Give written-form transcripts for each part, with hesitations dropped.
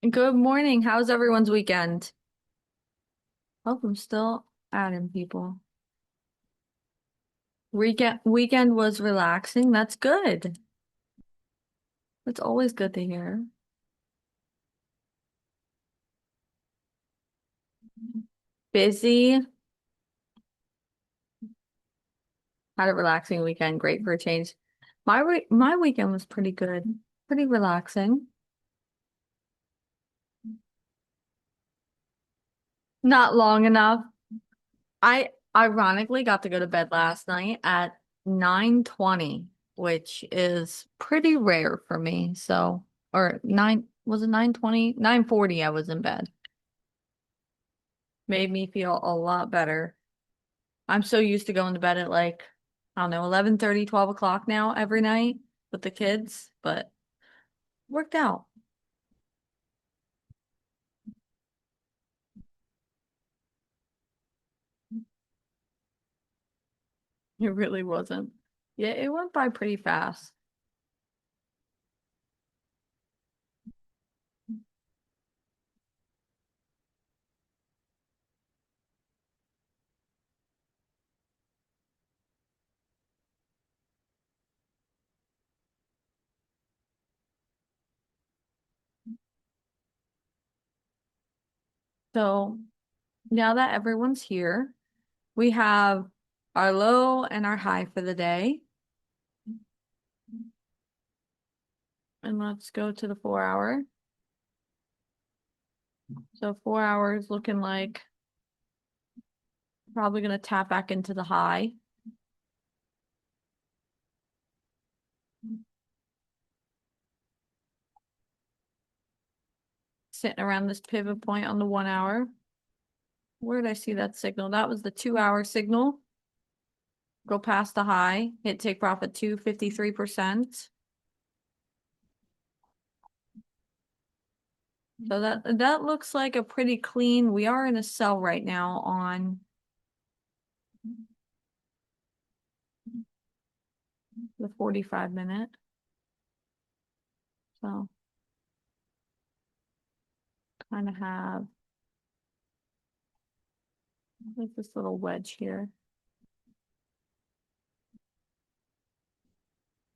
Good morning. How's everyone's weekend? Oh, I'm still adding people. Weekend was relaxing. That's good. That's always good to hear. Busy. Had a relaxing weekend. Great for a change. My weekend was pretty good. Pretty relaxing. Not long enough. I ironically got to go to bed last night at 9:20, which is pretty rare for me. So, or was it 9:20? 9:40 I was in bed. Made me feel a lot better. I'm so used to going to bed at like, I don't know, 11:30, 12 o'clock now every night with the kids, but worked out. It really wasn't. Yeah, it went by pretty fast. So now that everyone's here, we have our low and our high for the day. And let's go to the 4 hour. So 4 hours looking like probably going to tap back into the high. Sitting around this pivot point on the 1 hour. Where did I see that signal? That was the 2 hour signal. Go past the high, hit take profit 253%. So that looks like a pretty clean. We are in a sell right now on the 45 minute. So kind of have like this little wedge here.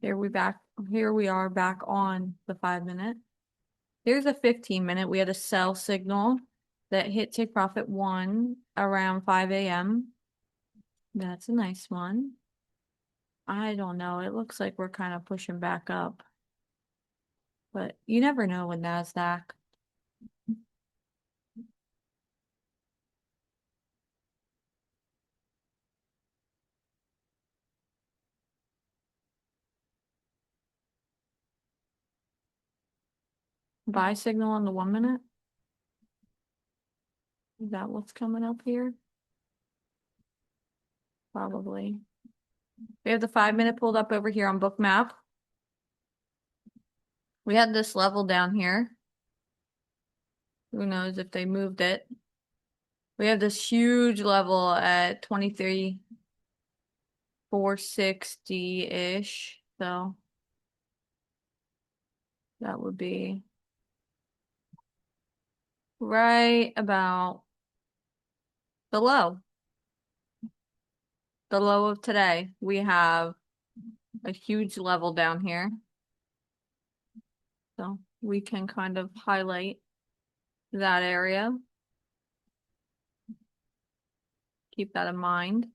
Here we are back on the 5 minute. Here's a 15 minute. We had a sell signal that hit take profit 1 around 5 a.m. That's a nice one. I don't know. It looks like we're kind of pushing back up, but you never know with NASDAQ. Buy signal on the 1 minute. Is that what's coming up here? Probably. We have the 5 minute pulled up over here on Bookmap. We had this level down here. Who knows if they moved it? We have this huge level at 23,460-ish. So that would be right about the low. The low of today. We have a huge level down here. So we can kind of highlight that area. Keep that in mind.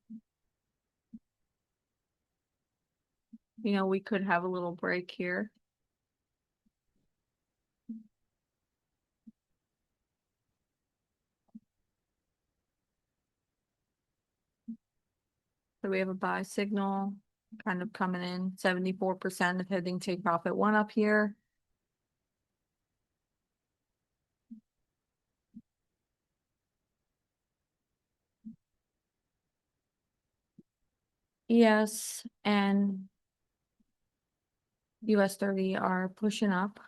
You know, we could have a little break here. So we have a buy signal kind of coming in, 74% of hitting take profit 1 up here. ES and US 30 are pushing up.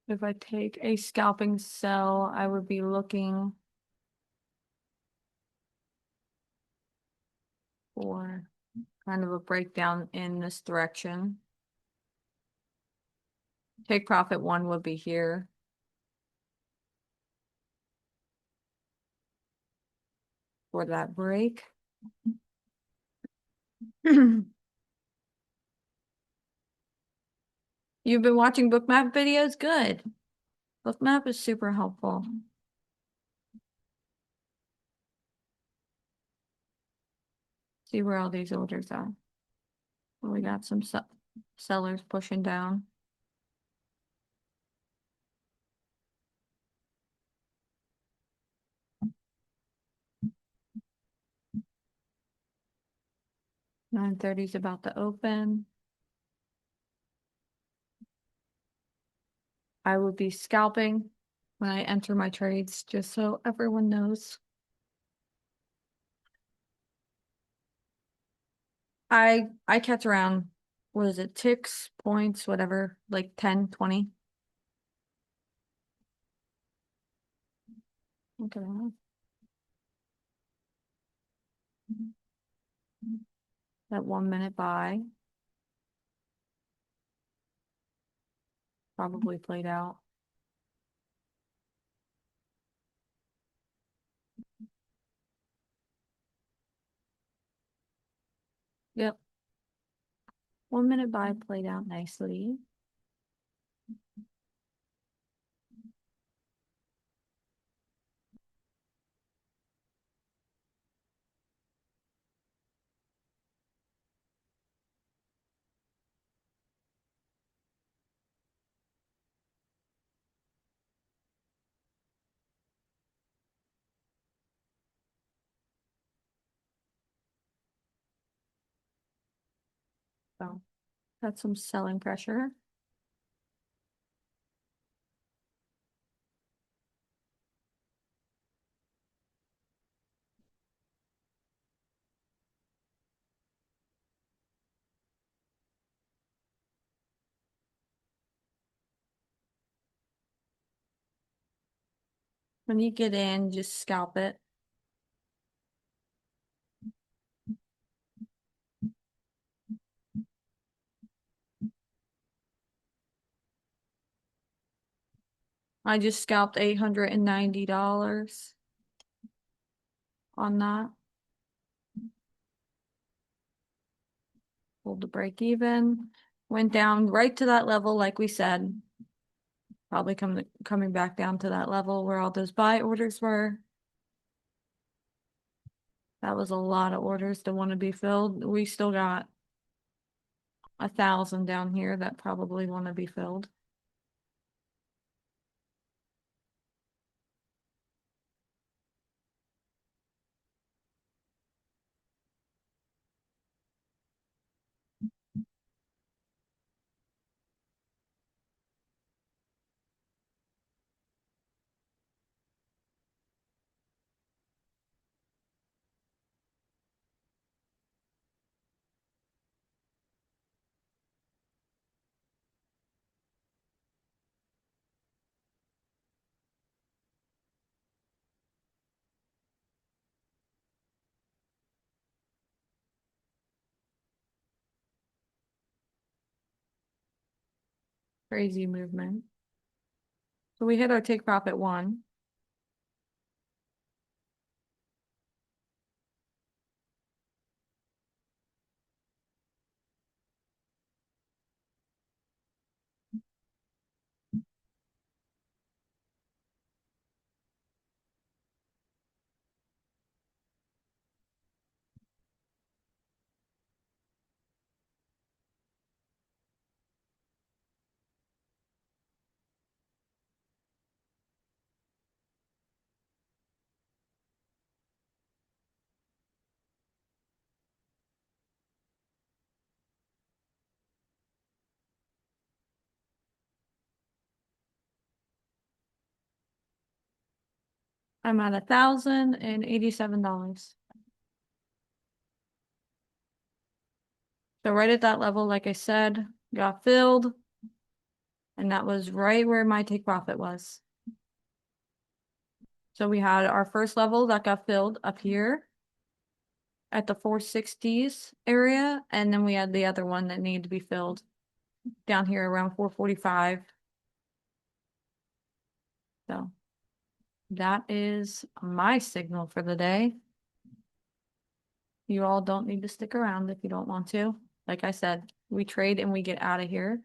If I take a scalping sell, I would be looking for kind of a breakdown in this direction. Take profit one would be here. For that break. You've been watching Bookmap videos? Good. Bookmap is super helpful. See where all these orders are. Well, we got some sellers pushing down. $9:30 is about to open. I would be scalping when I enter my trades, just so everyone knows. I catch around, what is it, ticks, points, whatever, like 10, 20. Okay. That 1 minute buy probably played out. Yep. 1 minute buy played out nicely. So got some selling pressure. When you get in, just scalp it. I just scalped $890 on that. Hold the break even. Went down right to that level, like we said. Probably coming back down to that level where all those buy orders were. That was a lot of orders to want to be filled. We still got 1,000 down here that probably want to be filled. Crazy movement. So we hit our take profit one. I'm at $1,087. So right at that level, like I said, got filled. And that was right where my take profit was. So we had our first level that got filled up here. at the 460s area, and then we had the other one that needed to be filled down here around 445. So that is my signal for the day. You all don't need to stick around if you don't want to. Like I said, we trade and we get out of here.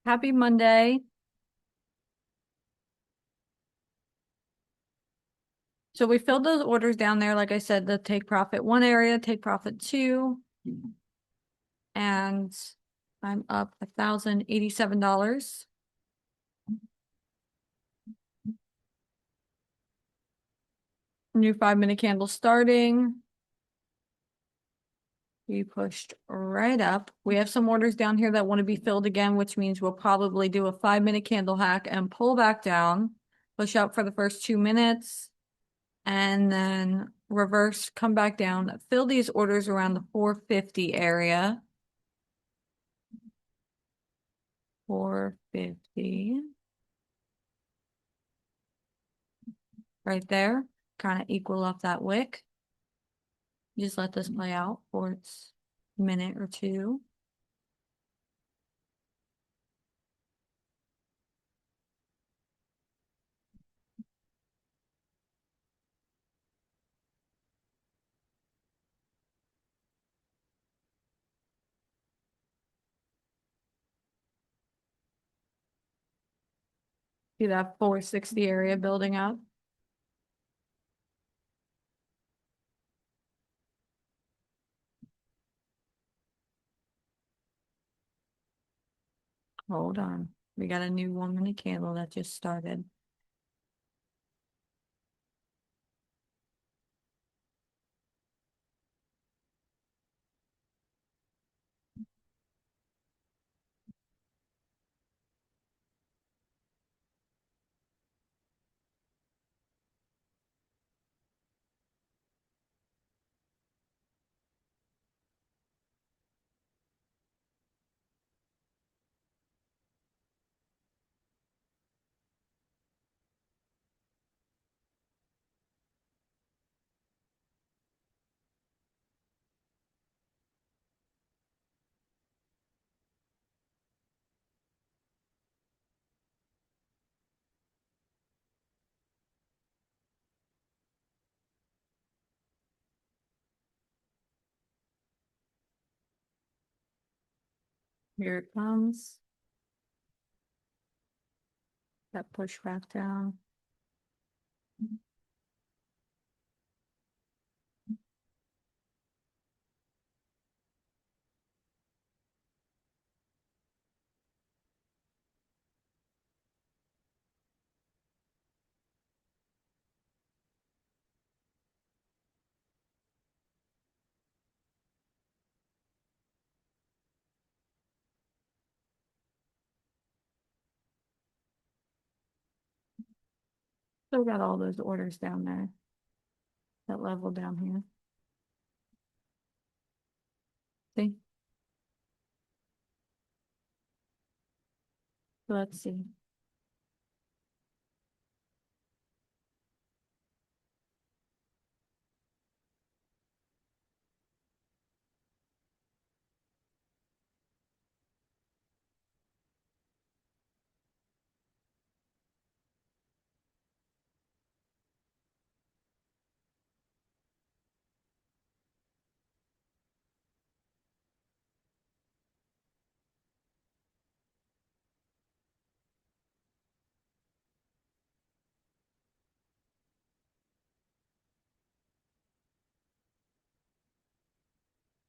Happy Monday. So we filled those orders down there. Like I said, the take profit 1 area, take profit 2. And I'm up $1,087. New 5-minute candle starting. We pushed right up. We have some orders down here that want to be filled again, which means we'll probably do a 5-minute candle hack and pull back down, push up for the first 2 minutes, and then reverse, come back down, fill these orders around the 450 area. 450. Right there, kind of equal up that wick. Just let this play out for its minute or two. See that 460 area building up. Hold on. We got a new 1-minute candle that just started. Here it comes. That push back down. Still got all those orders down there. That level down here. See? Let's see.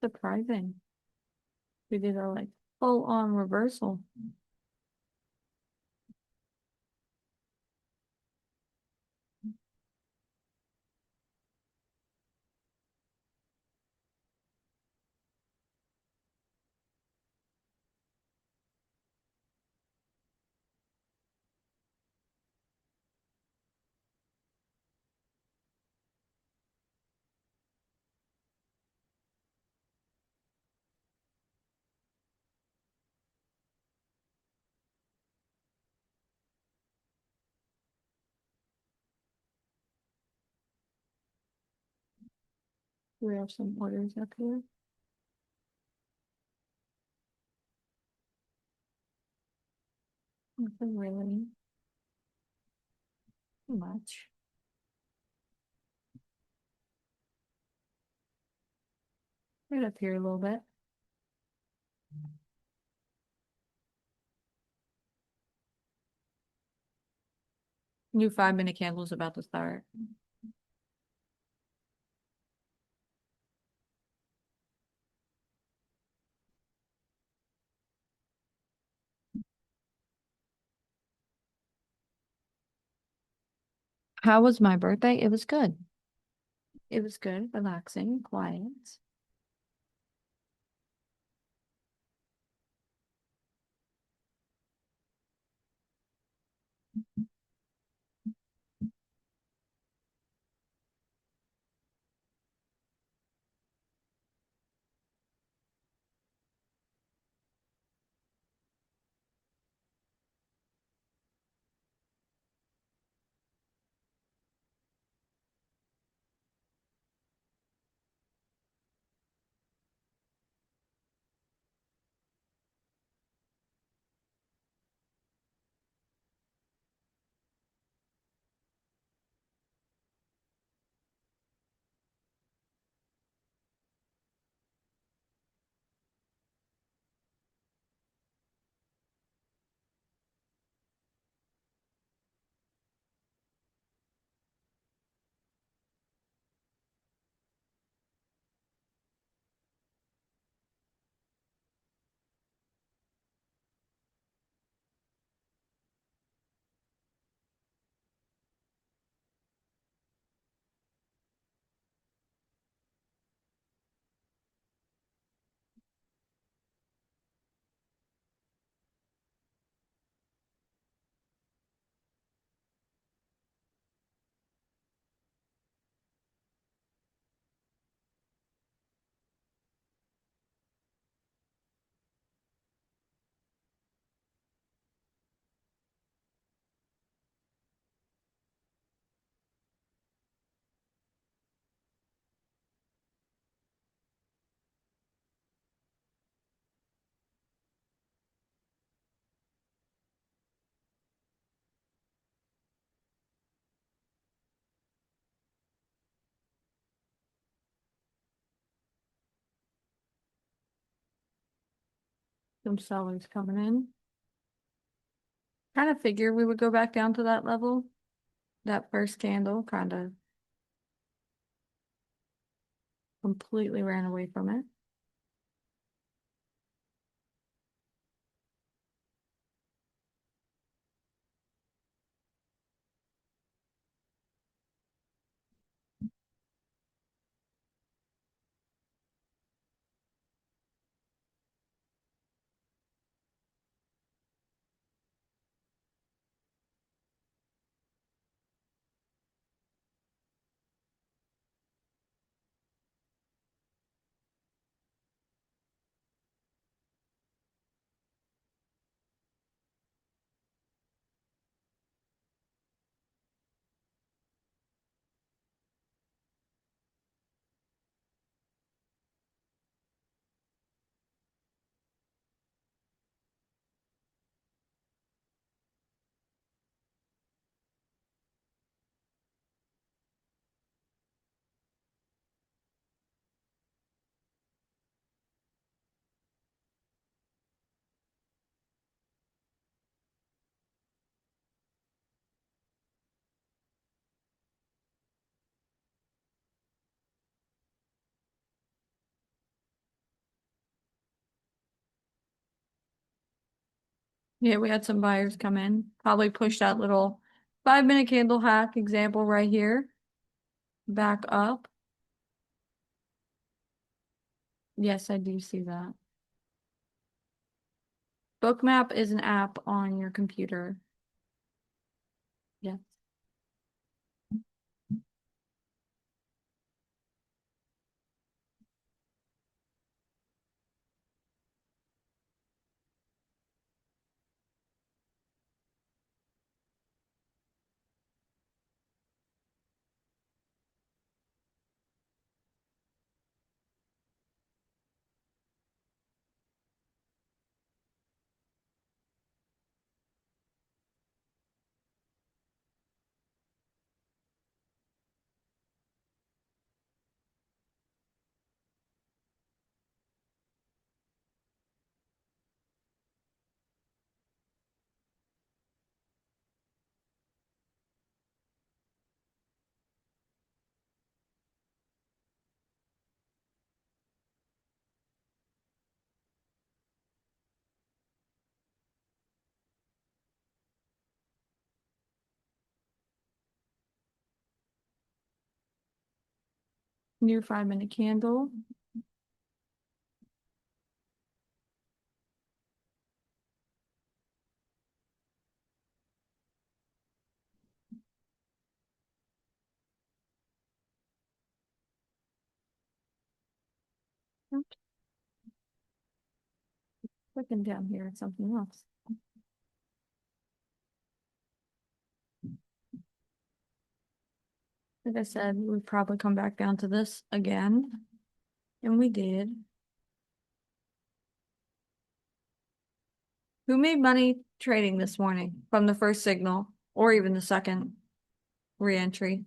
Surprising. We did a like full on reversal. We have some orders up here. Nothing really much. Right up here a little bit. New 5-minute candle is about to start. How was my birthday? It was good. It was good, relaxing, quiet. Some sellers coming in. Kind of figured we would go back down to that level. That first candle kind of completely ran away from it. Yeah, we had some buyers come in. Probably push that little 5-minute candle hack example right here. Back up. Yes, I do see that. Bookmap is an app on your computer. Yes. New 5-minute candle. Oops, clicking down here at something else. Like I said, we'd probably come back down to this again. And we did. Who made money trading this morning from the first signal or even the second re-entry?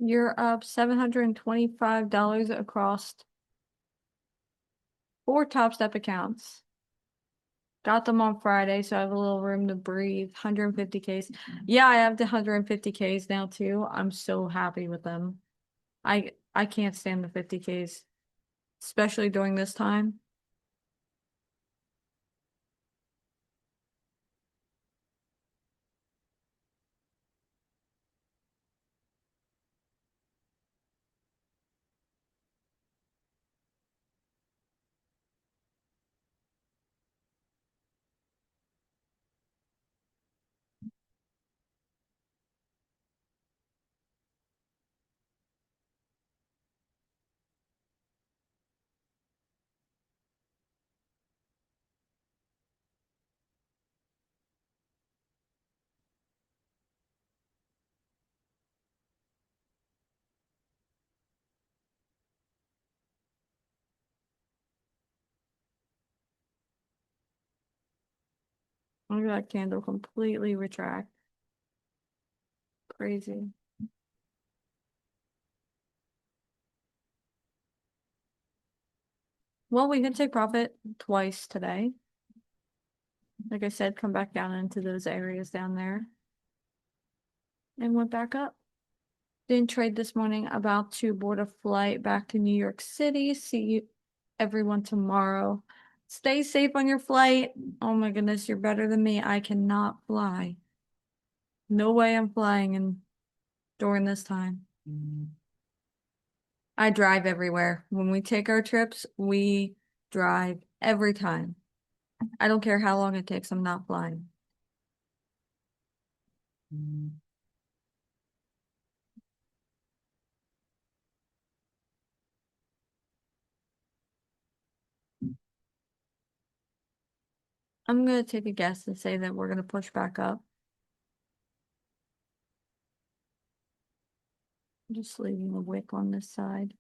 You're up $725 across 4 Top Step accounts. Got them on Friday, so I have a little room to breathe. 150Ks. Yeah, I have the 150Ks now too. I'm so happy with them. I can't stand the 50Ks, especially during this time. Look at that candle completely retract. Crazy. Well, we can take profit twice today. Like I said, come back down into those areas down there. And went back up. Didn't trade this morning. About to board a flight back to New York City. See everyone tomorrow. Stay safe on your flight. Oh my goodness, you're better than me. I cannot fly. No way I'm flying in during this time. I drive everywhere. When we take our trips, we drive every time. I don't care how long it takes, I'm not flying. I'm gonna take a guess and say that we're gonna push back up. I'm just leaving a wick on this side.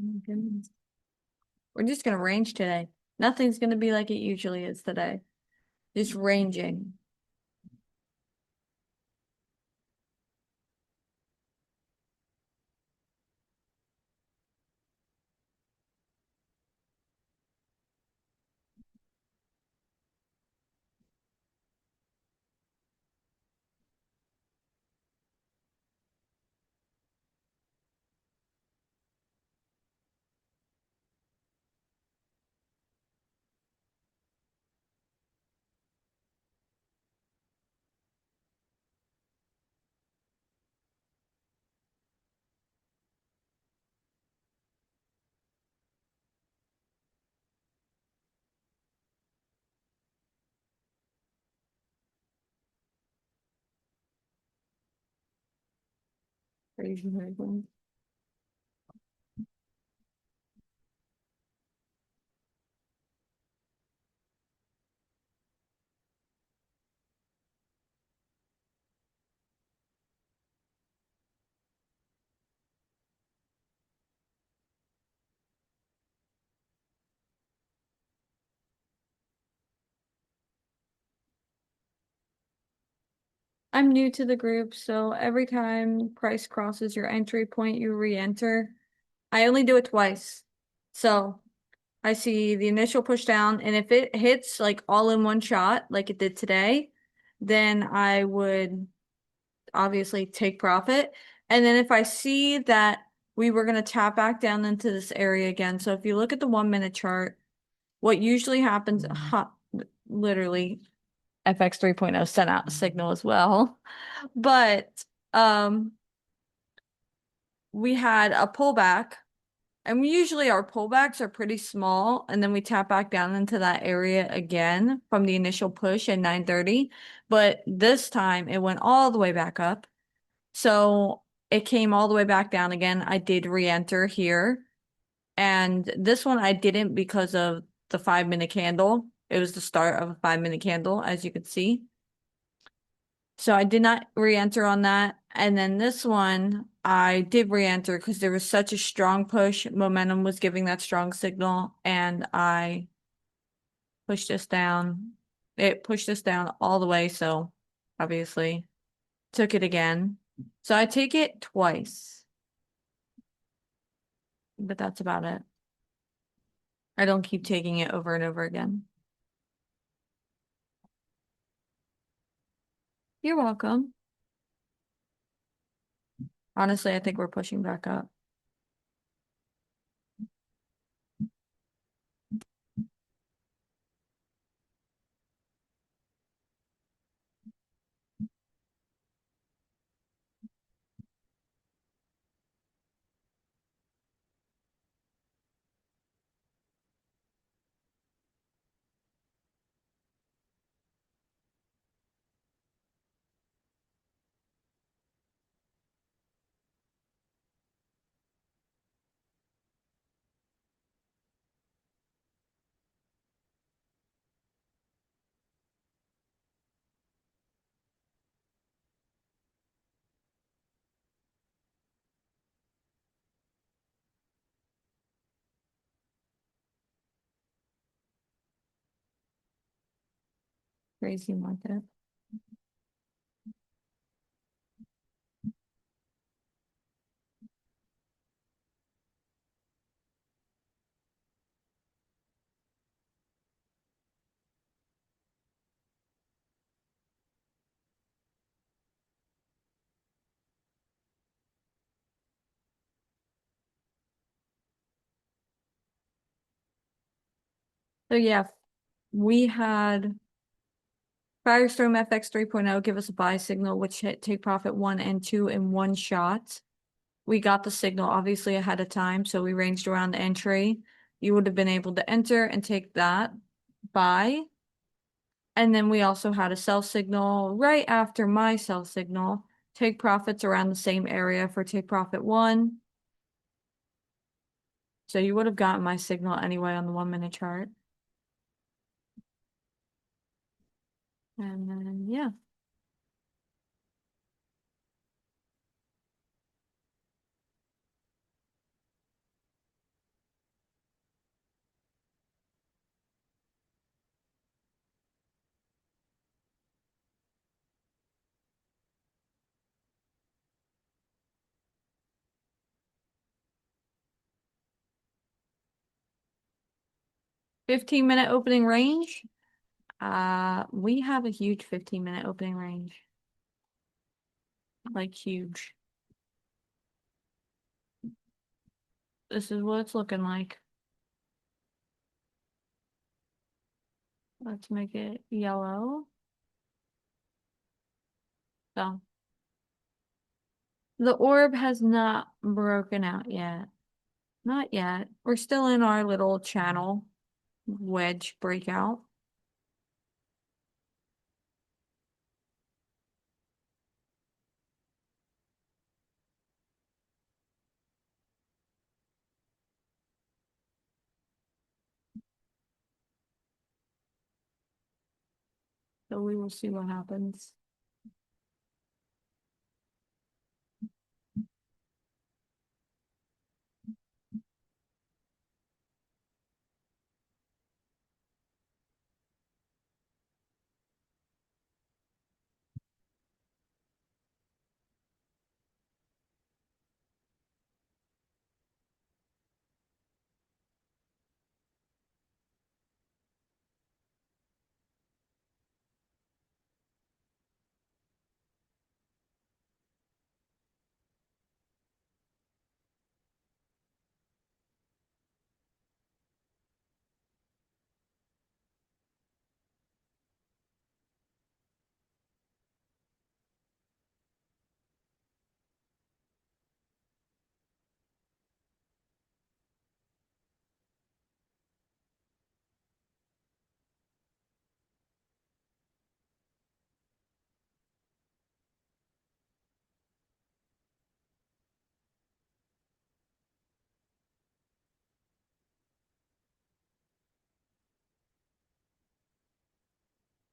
Oh my goodness. We're just gonna range today. Nothing's gonna be like it usually is today. Just ranging. Crazy movement. I'm new to the group, so every time price crosses your entry point, you re-enter. I only do it twice. So I see the initial push down, and if it hits like all in one shot, like it did today, then I would obviously take profit. And then if I see that we were going to tap back down into this area again. So if you look at the 1 minute chart, what usually happens, literally FX 3.0 sent out a signal as well. But um we had a pullback, and usually our pullbacks are pretty small, and then we tap back down into that area again from the initial push at 9:30. But this time it went all the way back up. So it came all the way back down again. I did re-enter here. And this one I didn't because of the 5 minute candle. It was the start of a 5 minute candle, as you could see. So I did not re-enter on that. And then this one, I did re-enter because there was such a strong push. Momentum was giving that strong signal, and I pushed this down. It pushed this down all the way, so obviously took it again. So I take it twice, but that's about it. I don't keep taking it over and over again. You're welcome. Honestly, I think we're pushing back up. Crazy market. So yeah, we had Firestorm FX 3.0 give us a buy signal, which hit take profit 1 and 2 in one shot. We got the signal obviously ahead of time, so we ranged around the entry. You would have been able to enter and take that buy. And then we also had a sell signal right after my sell signal. Take profits around the same area for take profit 1. So you would have gotten my signal anyway on the 1-minute chart. And then, yeah. $15-minute opening range. We have a huge 15-minute opening range. Like huge. This is what it's looking like. Let's make it yellow. So the orb has not broken out yet. Not yet. We're still in our little channel wedge breakout. So we will see what happens.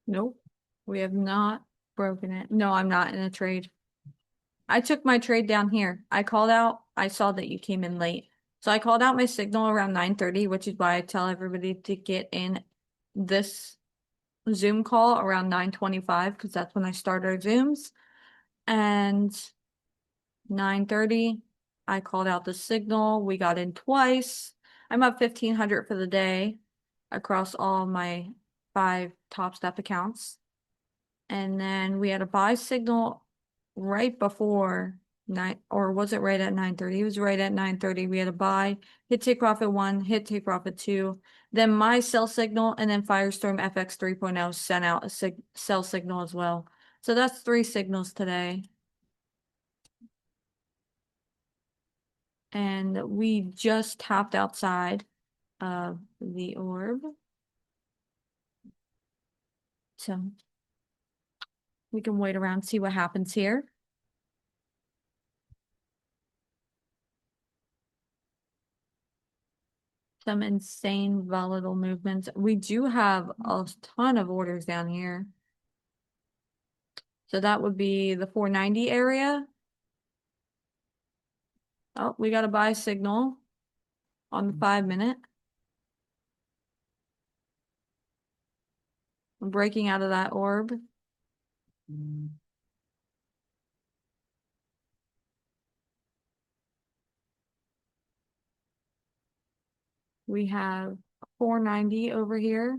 Nope. We have not broken it. No, I'm not in a trade. I took my trade down here. I called out, I saw that you came in late. So I called out my signal around 9:30, which is why I tell everybody to get in this Zoom call around 9:25 because that's when I start our Zooms. And 9:30, I called out the signal. We got in twice. I'm up 1,500 for the day across all my 5 Top Step accounts. And then we had a buy signal right before 9, or was it right at 9:30? It was right at 9:30. We had a buy, hit take profit 1, hit take profit 2. Then my sell signal, and then Firestorm FX 3.0 sent out a sell signal as well. So that's 3 signals today. And we just tapped outside of the orb. So we can wait around, see what happens here. Some insane volatile movements. We do have a ton of orders down here. So that would be the 490 area. Oh, we got a buy signal on the 5-minute. breaking out of that orb. We have 490 over here.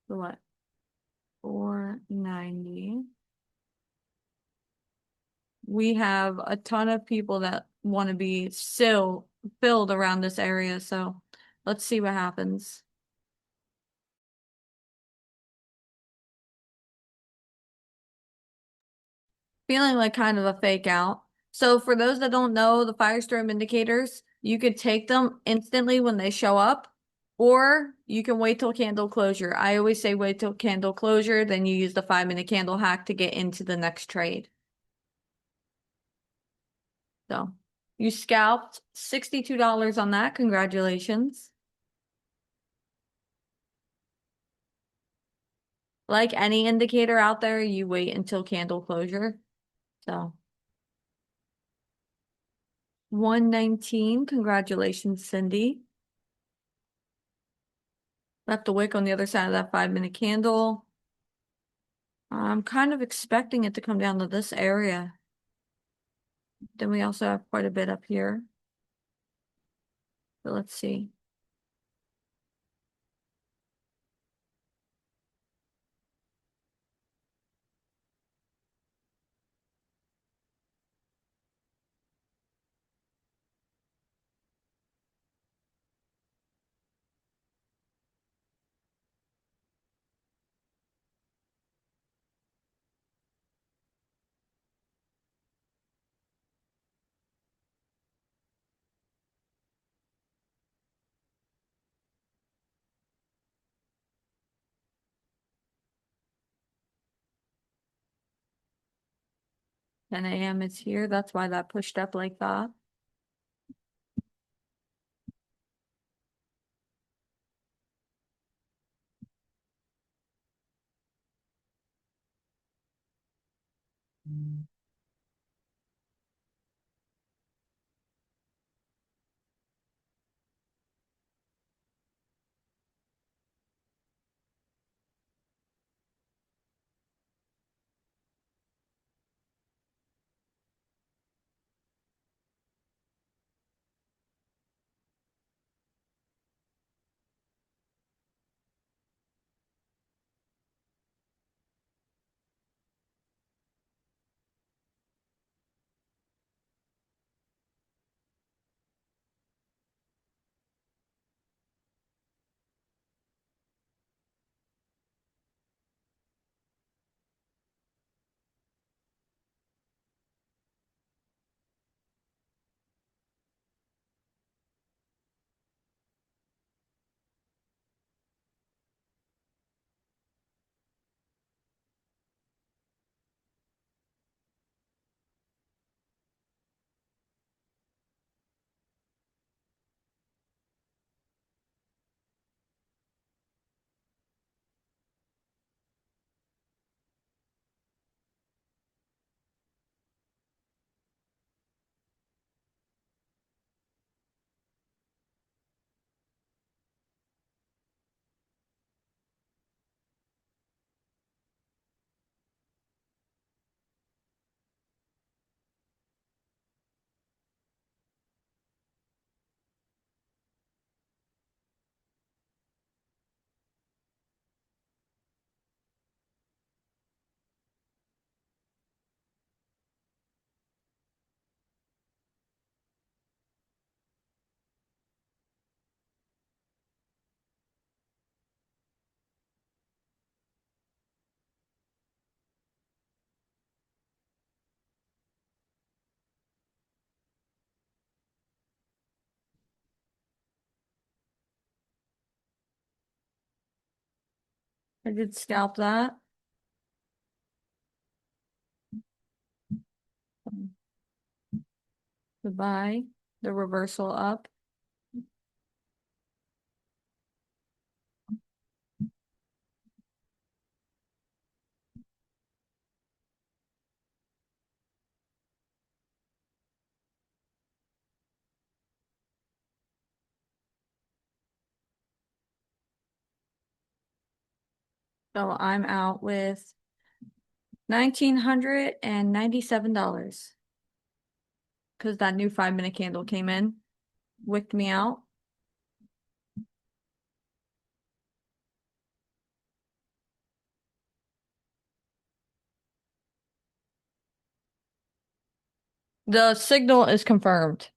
So what? 490. We have a ton of people that want to be still filled around this area, so let's see what happens. Feeling like kind of a fake out. So for those that don't know, the Firestorm indicators, you could take them instantly when they show up, or you can wait till candle closure. I always say wait till candle closure, then you use the 5-minute candle hack to get into the next trade. So you scalped $62 on that. Congratulations. Like any indicator out there, you wait until candle closure. So 119, congratulations, Cindy. Left a wick on the other side of that 5-minute candle. I'm kind of expecting it to come down to this area. Then we also have quite a bit up here. So let's see. Ten a.m. is here. That's why that pushed up like that. I did scalp that. The buy, the reversal up. So I'm out with $1,997 because that new 5-minute candle came in, wicked me out. The signal is confirmed.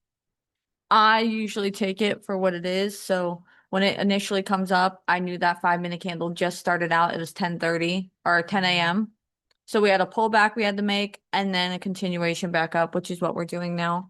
I usually take it for what it is. So when it initially comes up, I knew that 5-minute candle just started out. It was 10:30 or 10 a.m. So we had a pullback we had to make and then a continuation back up, which is what we're doing now.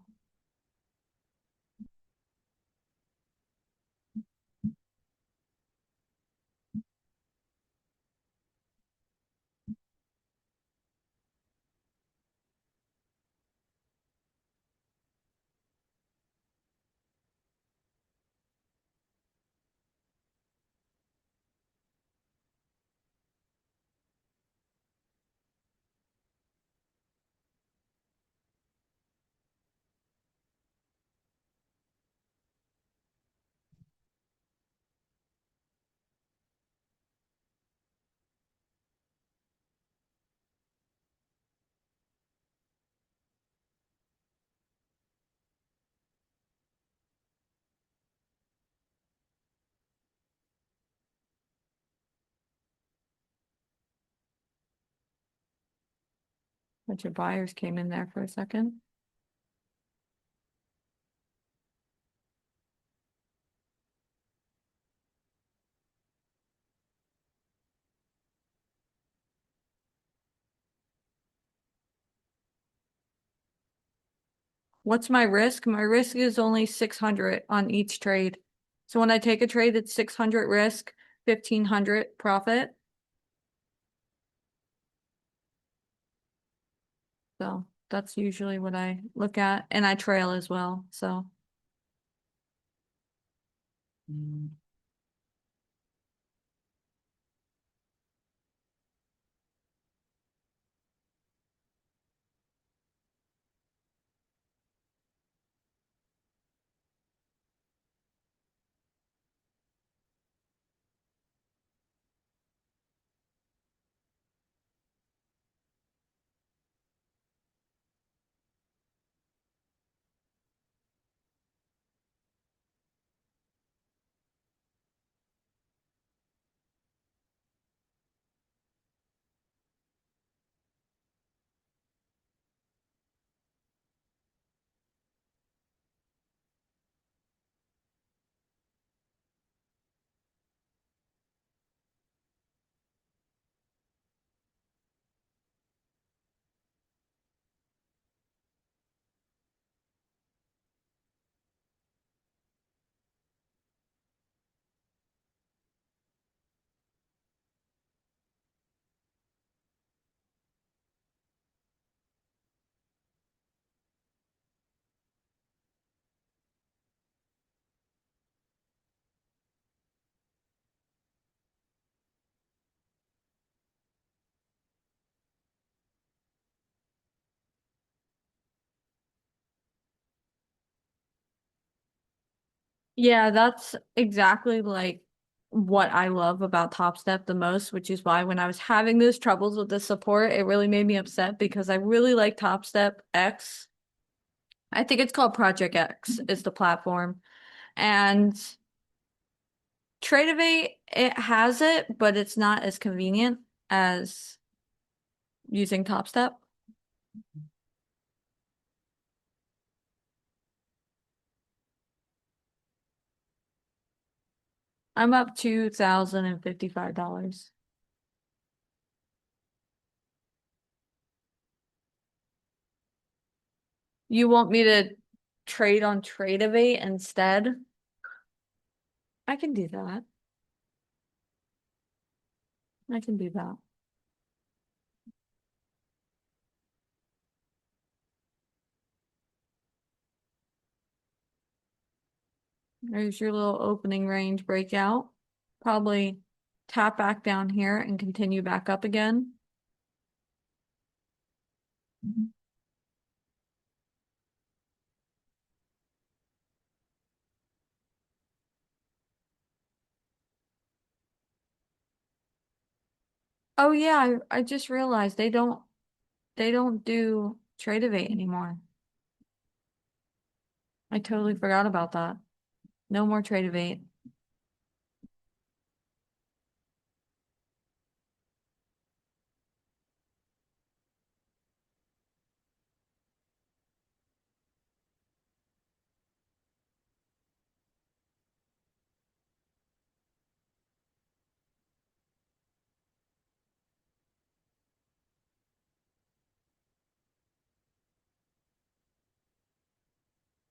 Bunch of buyers came in there for a second. What's my risk? My risk is only 600 on each trade. So when I take a trade, it's 600 risk, 1,500 profit. So that's usually what I look at. And I trail as well. So yeah, that's exactly like what I love about Top Step the most, which is why when I was having those troubles with the support, it really made me upset because I really like Top Step X. I think it's called Project X is the platform. And Tradeovate, it has it, but it's not as convenient as using Top Step. I'm up $2,055. You want me to trade on Tradeovate instead? I can do that. I can do that. There's your little opening range breakout. Probably tap back down here and continue back up again. Oh yeah, I just realized they don't do Tradivate anymore. I totally forgot about that. No more Tradivate.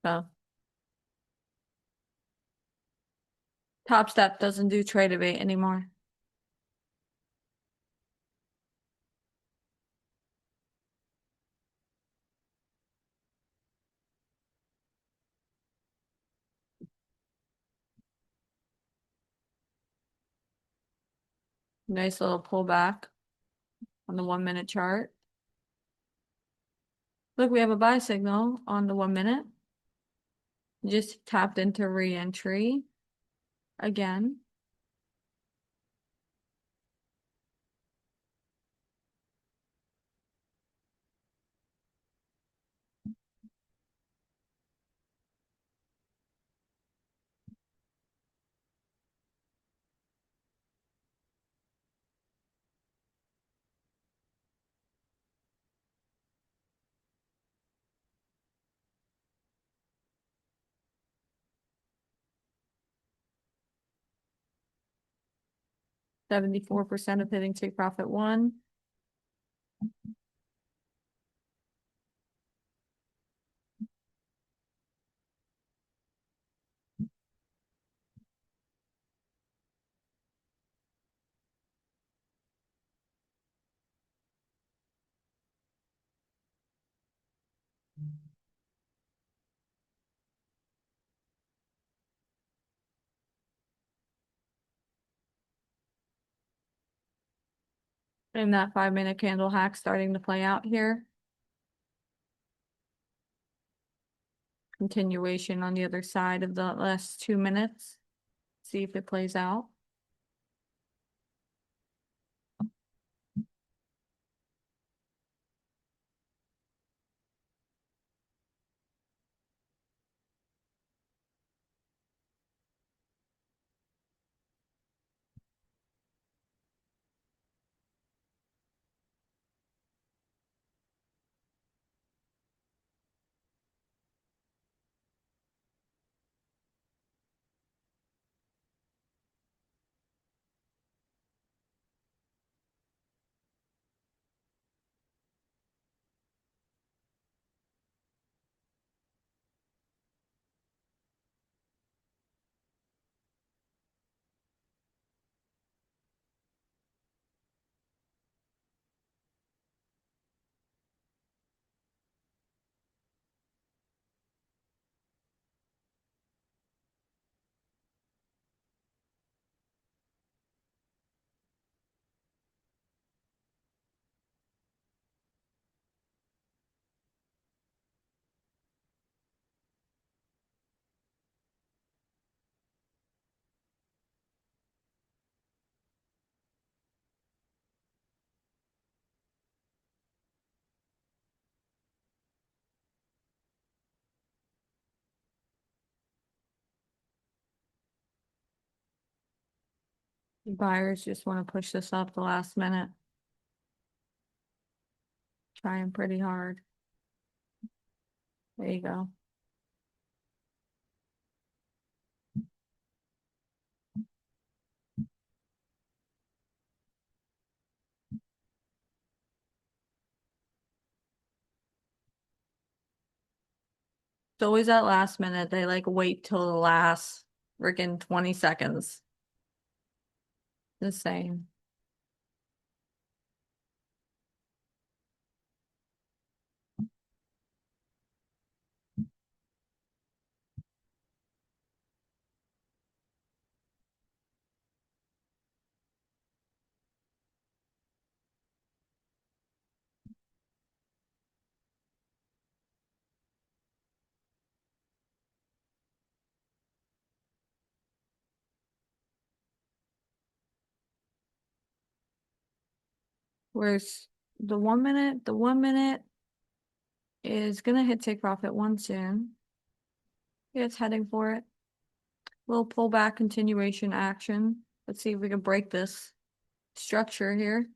So Top Step doesn't do Tradivate anymore. Nice little pullback on the 1 minute chart. Look, we have a buy signal on the 1 minute. Just tapped into re-entry again. .74% of hitting take profit one. And that 5 minute candle hack starting to play out here. Continuation on the other side of the last 2 minutes. See if it plays out. Buyers just want to push this up the last minute. Trying pretty hard. There you go. It's always that last minute. They like wait till the last freaking 20 seconds. Insane. Where's the 1 minute? The 1 minute is gonna hit take profit one soon. Yeah, it's heading for it. Little pullback continuation action. Let's see if we can break this structure here.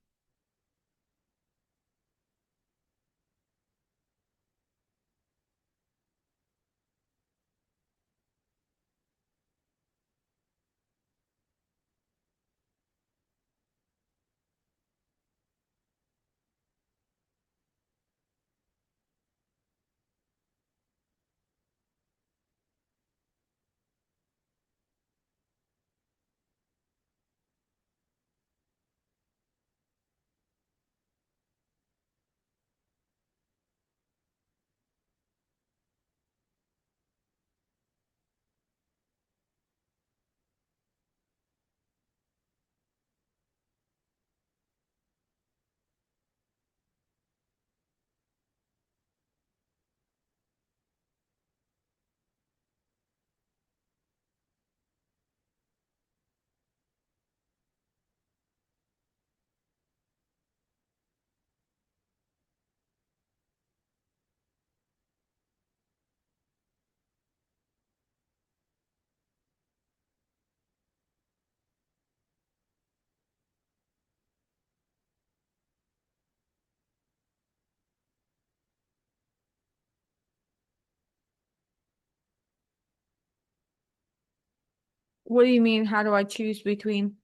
What do you mean? How do I choose between?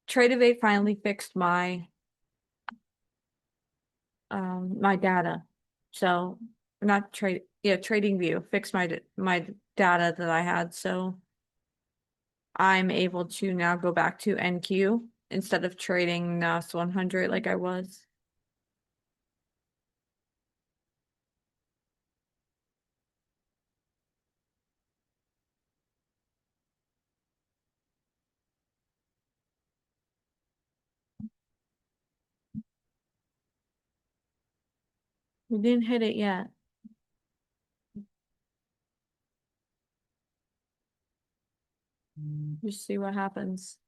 Trade finally fixed my data. So not trade yeah, TradingView fixed my data that I had. So I'm able to now go back to NQ instead of trading NAS 100 like I was. We didn't hit it yet. Just see what happens.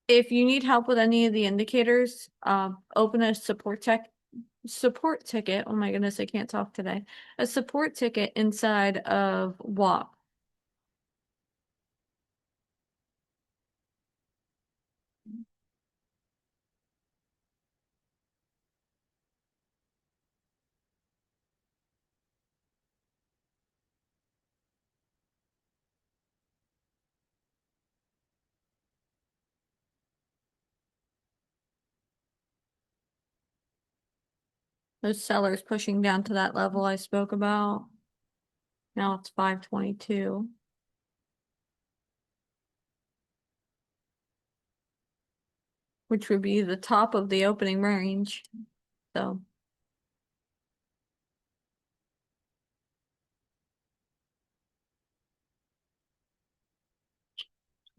If you need help with any of the indicators, open a support ticket. Oh my goodness, I can't talk today. A support ticket inside of WAP. Those sellers pushing down to that level I spoke about. Now it's 522, which would be the top of the opening range. So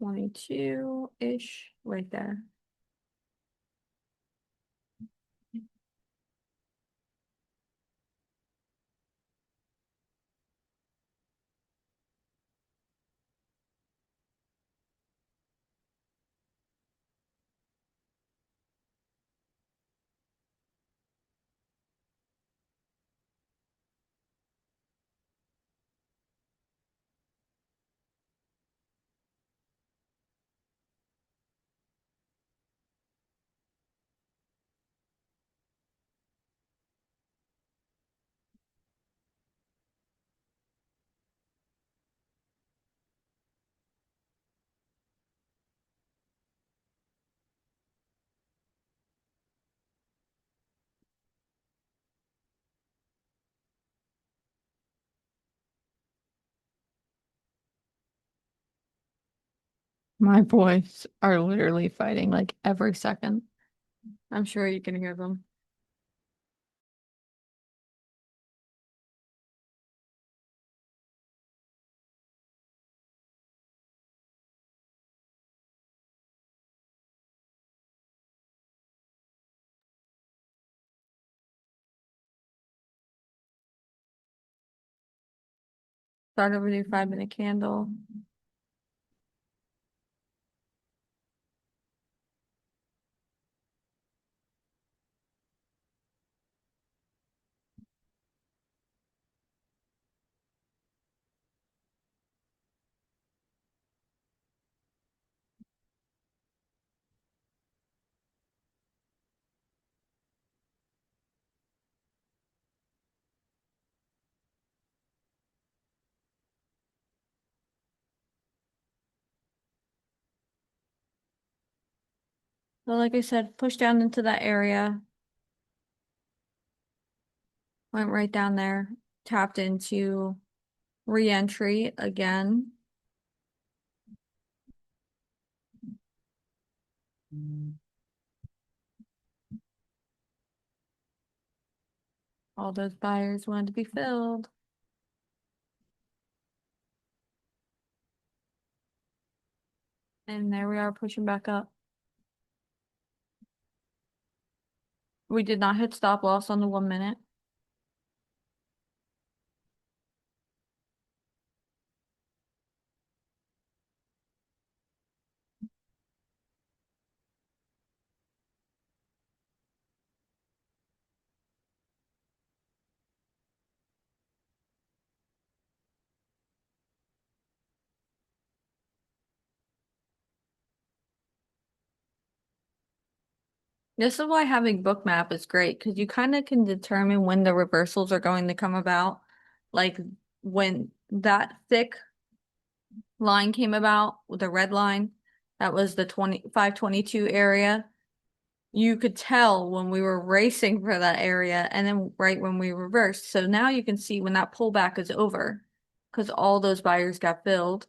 22-ish right there. My boys are literally fighting like every second. I'm sure you can hear them. Start over the 5-minute candle. So like I said, push down into that area. Went right down there, tapped into re-entry again. All those buyers wanted to be filled. And there we are pushing back up. We did not hit stop loss on the 1-minute. This is why having Bookmap is great because you kind of can determine when the reversals are going to come about. Like when that thick line came about with the red line, that was the 522 area. You could tell when we were racing for that area and then right when we reversed. So now you can see when that pullback is over because all those buyers got filled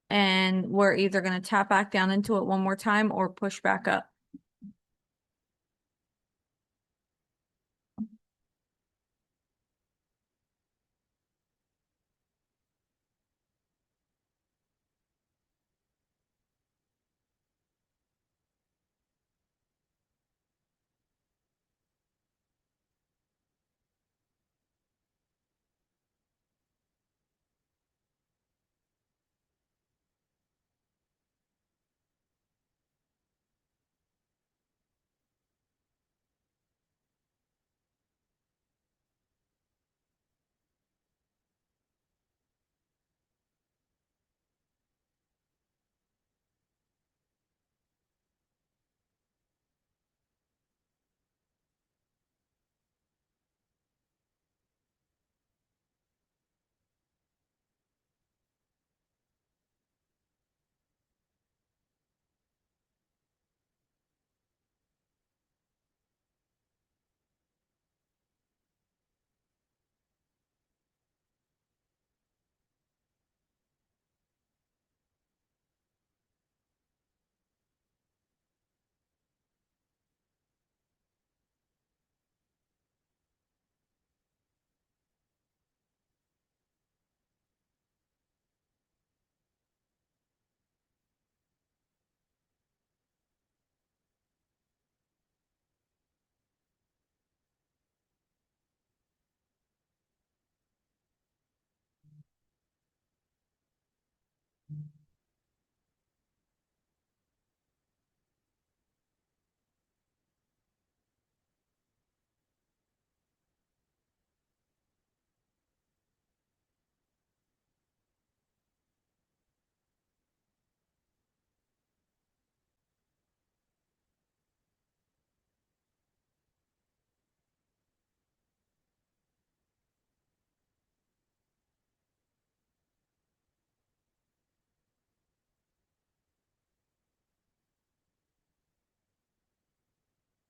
and we're either going to tap back down into it one more time or push back up.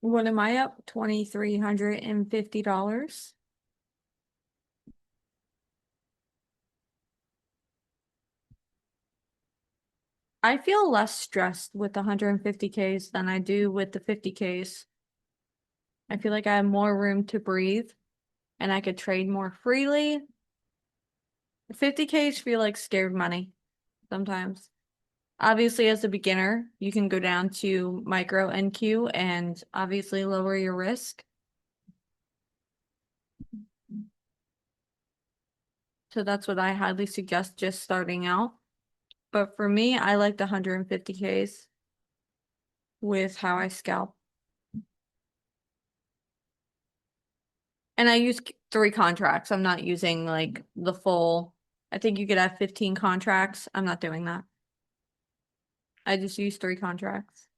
What am I up? $2,350. I feel less stressed with the 150Ks than I do with the 50Ks. I feel like I have more room to breathe and I could trade more freely. 50Ks feel like scared money sometimes. Obviously, as a beginner, you can go down to micro NQ and obviously lower your risk. So that's what I highly suggest just starting out. But for me, I like the 150Ks with how I scalp. And I use 3 contracts. I'm not using like the full. I think you could have 15 contracts. I'm not doing that. I just use 3 contracts.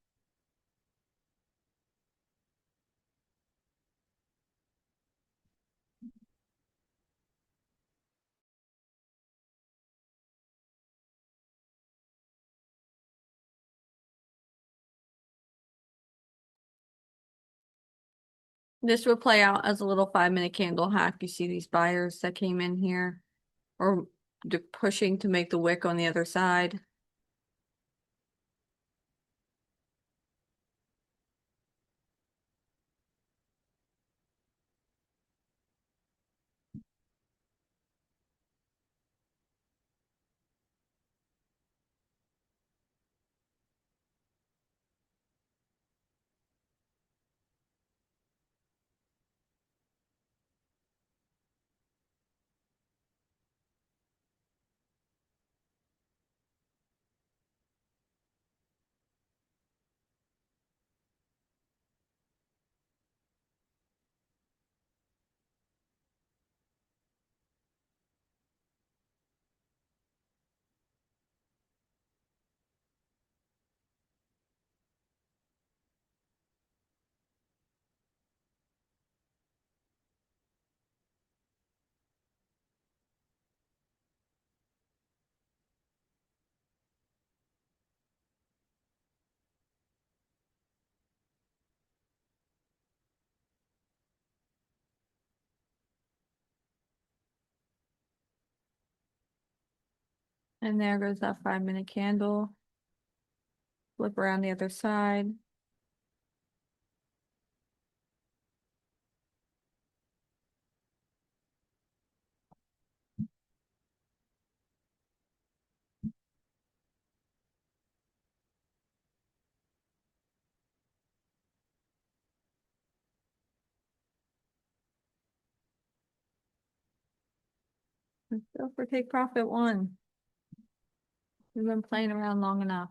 This would play out as a little 5-minute candle hack. You see these buyers that came in here, or they're pushing to make the wick on the other side. And there goes that 5-minute candle. Flip around the other side. Let's go for take profit 1. We've been playing around long enough.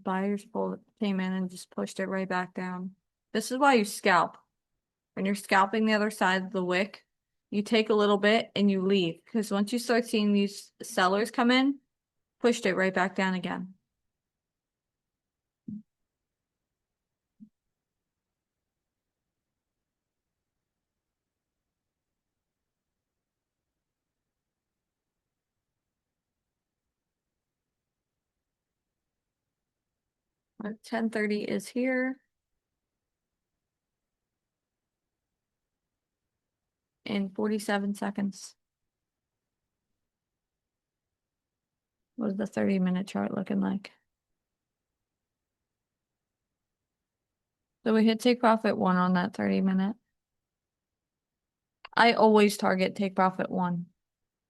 Buyers came in and just pushed it right back down. This is why you scalp. When you're scalping the other side of the wick, you take a little bit and you leave. Because once you start seeing these sellers come in, pushed it right back down again. But 10:30 is here in 47 seconds. What is the 30-minute chart looking like? So we hit take profit 1 on that 30-minute. I always target take profit 1.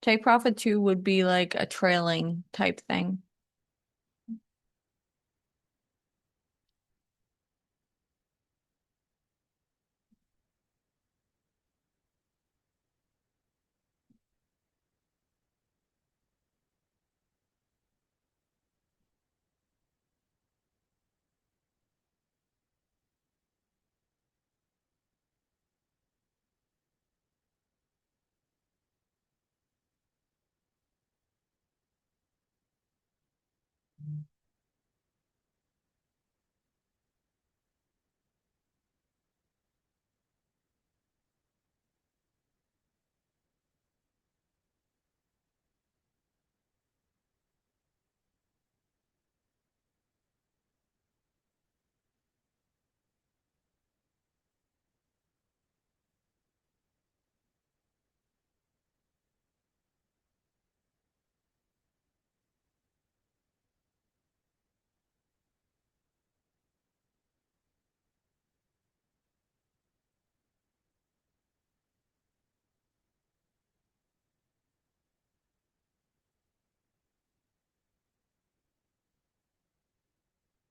Take profit 2 would be like a trailing type thing.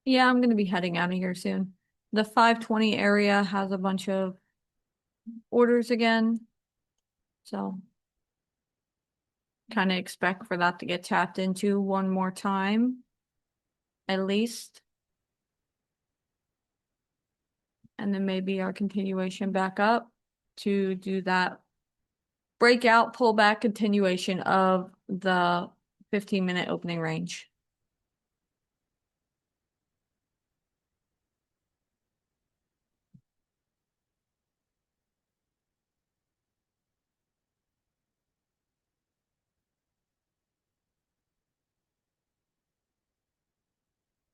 Yeah, I'm gonna be heading out of here soon. The 520 area has a bunch of orders again, so kind of expect for that to get tapped into one more time, at least. And then maybe our continuation back up to do that breakout, pullback continuation of the 15-minute opening range.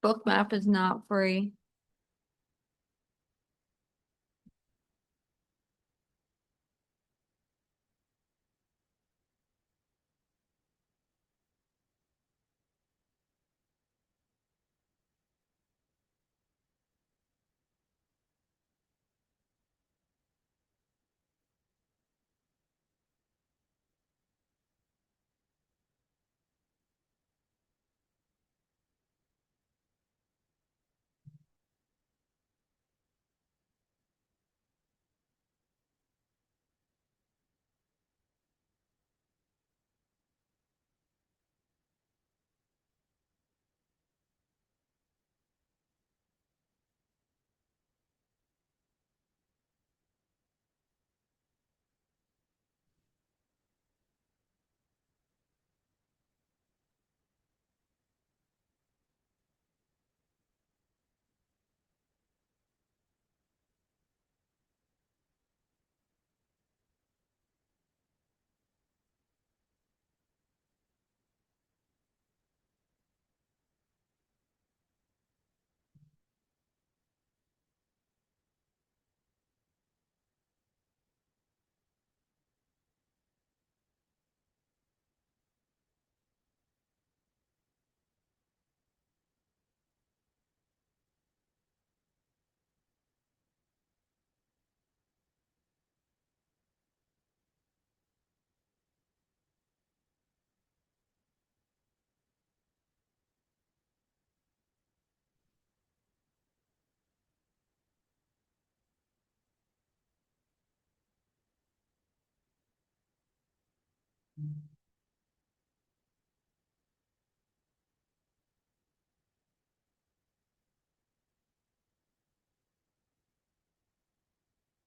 Bookmap is not free.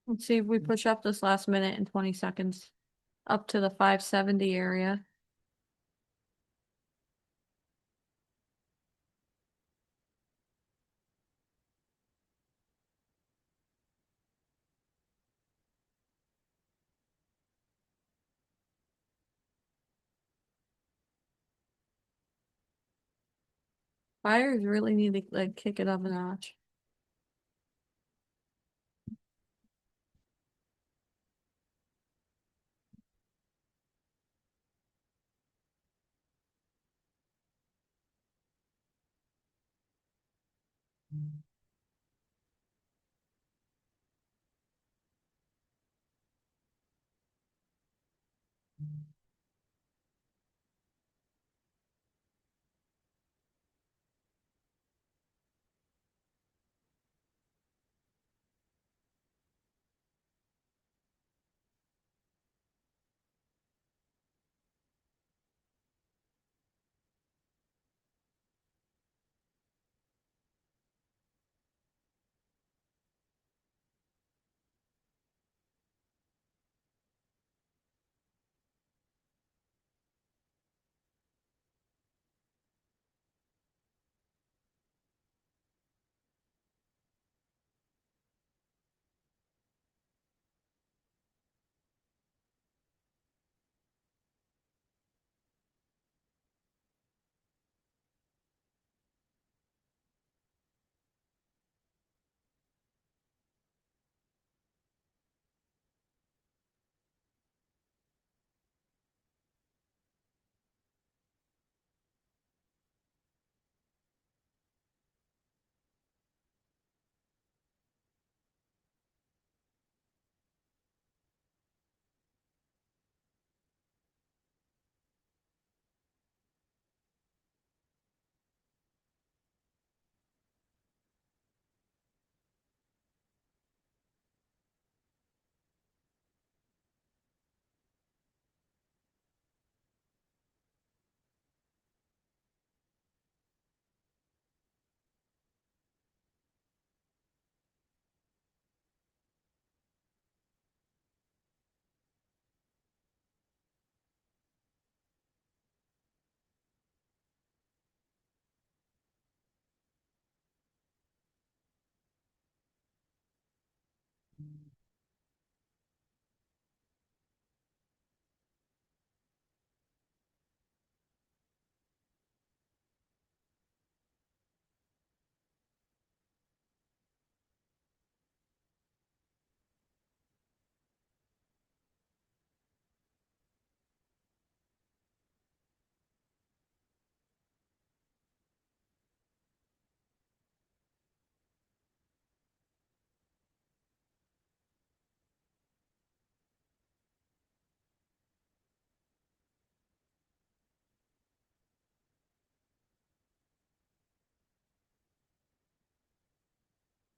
Let's see if we push up this last minute in 20 seconds up to the 570 area. Buyers really need to like kick it up a notch.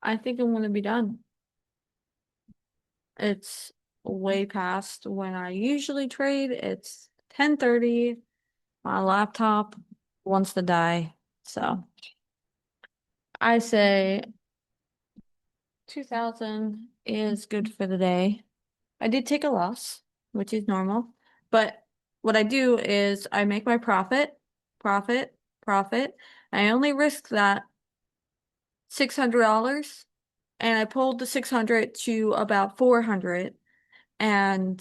I think I'm gonna be done. It's way past when I usually trade. It's 10:30. My laptop wants to die. So I say 2,000 is good for the day. I did take a loss, which is normal. But what I do is I make my profit, profit, profit. I only risk that $600 and I pulled the 600 to about 400 and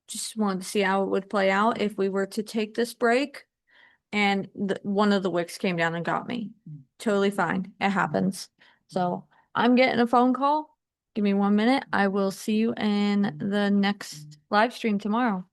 just wanted to see how it would play out if we were to take this break. And one of the wicks came down and got me. Totally fine. It happens. So I'm getting a phone call. Give me 1 minute. I will see you in the next live stream tomorrow.